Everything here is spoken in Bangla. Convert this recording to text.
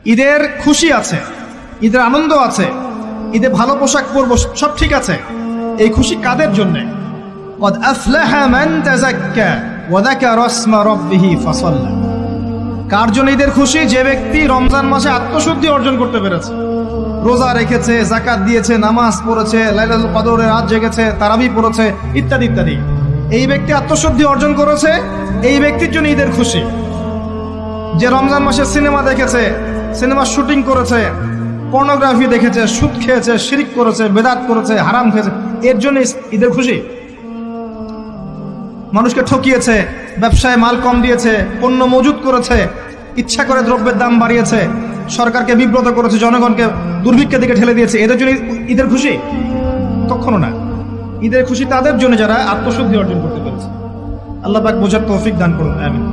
ঈদের খুশি আছে, ঈদের আনন্দ আছে, ঈদে ভালো পোশাক পরবো, সব ঠিক আছে। এই খুশি কাদের জন্য? قد أفلح من تزكى وذكر اسم ربه فصلى। কার জন্য ঈদের খুশি? যে ব্যক্তি রমজান মাসে আত্মশুদ্ধি অর্জন করতে পেরেছে, রোজা রেখেছে, যাকাত দিয়েছে, নামাজ পড়েছে, লাইলাতুল কদরের রাত জেগেছে, তারাবি পড়েছে, ইত্যাদি ইত্যাদি। এই ব্যক্তি আত্মশুদ্ধি অর্জন করেছে, এই ব্যক্তির জন্য ঈদের খুশি। যে রমজান মাসে সিনেমা দেখেছে, সিনেমার শুটিং করেছে, পর্নোগ্রাফি দেখেছে, সুদ খেয়েছে, শিরিক করেছে, বেদাত করেছে, হারাম খেয়েছে, এর জন্য ঈদের খুশি। মানুষকে ঠকিয়েছে, ব্যবসায় মাল কম দিয়েছে, পণ্য মজুত করেছে, ইচ্ছা করে দ্রব্যের দাম বাড়িয়েছে, সরকারকে বিব্রত করেছে, জনগণকে দুর্ভিক্ষের দিকে ঠেলে দিয়েছে, এদের জন্য ঈদের খুশি? কখনো না। ঈদের খুশি তাদের জন্য যারা আত্মশুদ্ধি অর্জন করতে পেরেছে। আল্লাহ পাক বোঝার তৌফিক দান করুন, আমিন।